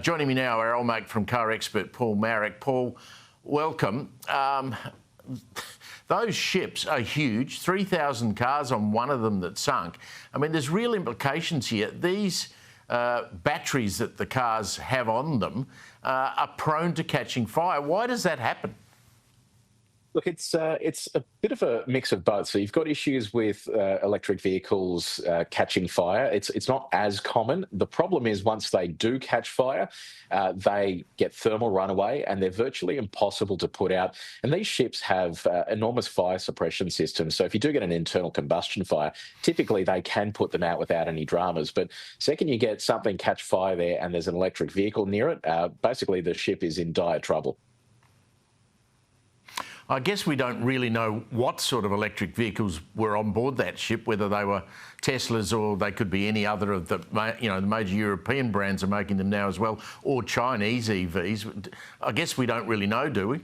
Joining me now, our old mate from CarExpert, Paul Maric. Paul, welcome. Those ships are huge, 3,000 cars on one of them that sunk. I mean, there's real implications here. These batteries that the cars have on them are prone to catching fire. Why does that happen? Look, it's a bit of a mix of both. So you've got issues with electric vehicles catching fire. It's not as common. The problem is once they do catch fire, they get thermal runaway and they're virtually impossible to put out. And these ships have enormous fire suppression systems. So if you do get an internal combustion fire, typically they can put them out without any dramas. But second you get something catch fire there and there's an electric vehicle near it, basically the ship is in dire trouble. I guess we don't really know what sort of electric vehicles were on board that ship, whether they were Teslas or they could be any other of the, the major European brands are making them now as well, or Chinese EVs. I guess we don't really know, do we?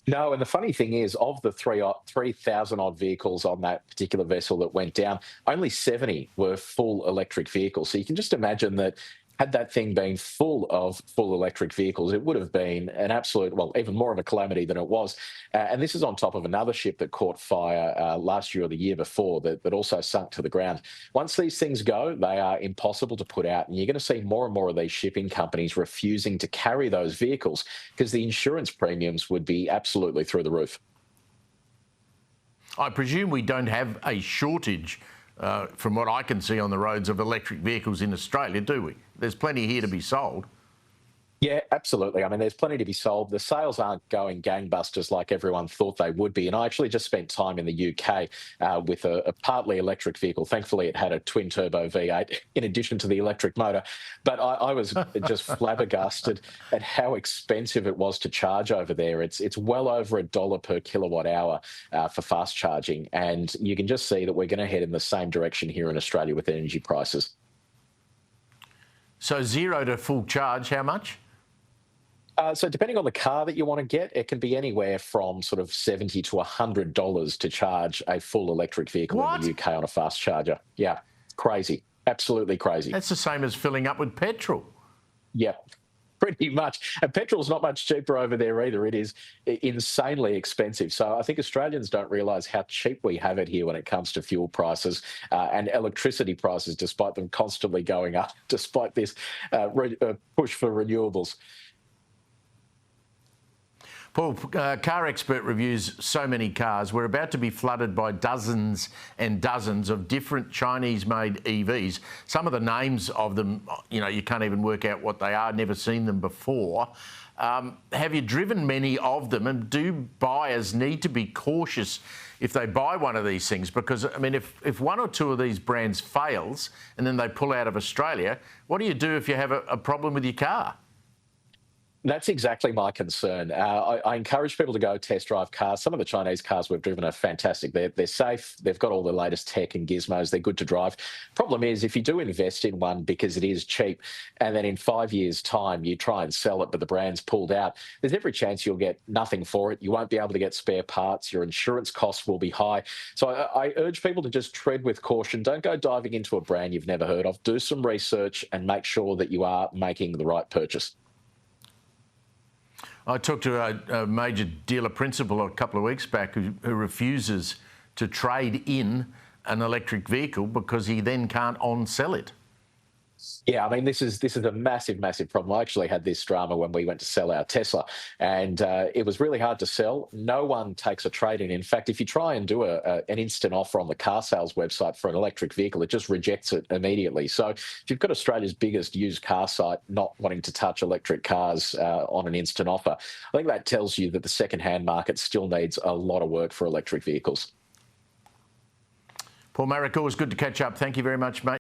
No, and the funny thing is, of the 3,000 odd vehicles on that particular vessel that went down, only 70 were full electric vehicles. So you can just imagine that had that thing been full of full electric vehicles, it would have been an absolute, well, even more of a calamity than it was. And this is on top of another ship that caught fire last year or the year before that also sunk to the ground. Once these things go, they are impossible to put out. And you're going to see more and more of these shipping companies refusing to carry those vehicles because the insurance premiums would be absolutely through the roof. I presume we don't have a shortage from what I can see on the roads of electric vehicles in Australia, do we? There's plenty here to be sold. Yeah, absolutely. I mean, there's plenty to be sold. The sales aren't going gangbusters like everyone thought they would be. And I actually just spent time in the UK with a partly electric vehicle. Thankfully, it had a twin-turbo V8 in addition to the electric motor. But I was just flabbergasted at how expensive it was to charge over there. It's well over $1 per kilowatt hour for fast charging. And you can just see that we're going to head in the same direction here in Australia with energy prices. So 0 to full charge, how much? So depending on the car that you want to get, it can be anywhere from sort of $70 to $100 to charge a full electric vehicle in the UK on a fast charger. Yeah, crazy, absolutely crazy. That's the same as filling up with petrol. Yeah, pretty much. And petrol's not much cheaper over there either. It is insanely expensive. So I think Australians don't realise how cheap we have it here when it comes to fuel prices and electricity prices, despite them constantly going up, despite this push for renewables. Paul, CarExpert reviews so many cars. We're about to be flooded by dozens and dozens of different Chinese-made EVs. Some of the names of them, you can't even work out what they are, never seen them before. Have you driven many of them? And do buyers need to be cautious if they buy one of these things? Because, I mean, if one or two of these brands fails and then they pull out of Australia, what do you do if you have a problem with your car? That's exactly my concern. I encourage people to go test drive cars. Some of the Chinese cars we've driven are fantastic. They're safe. They've got all the latest tech and gizmos. They're good to drive. Problem is, if you do invest in one because it is cheap, and then in 5 years' time you try and sell it, but the brand's pulled out, there's every chance you'll get nothing for it. You won't be able to get spare parts. Your insurance costs will be high. So I urge people to just tread with caution. Don't go diving into a brand you've never heard of. Do some research and make sure that you are making the right purchase. I talked to a major dealer principal a couple of weeks back who refuses to trade in an electric vehicle because he then can't on-sell it. Yeah, I mean, this is a massive, massive problem. I actually had this drama when we went to sell our Tesla, and it was really hard to sell. No one takes a trade-in. In fact, if you try and do an instant offer on the car sales website for an electric vehicle, it just rejects it immediately. So if you've got Australia's biggest used car site not wanting to touch electric cars on an instant offer, I think that tells you that the second-hand market still needs a lot of work for electric vehicles. Paul Maric, always good to catch up. Thank you very much, mate.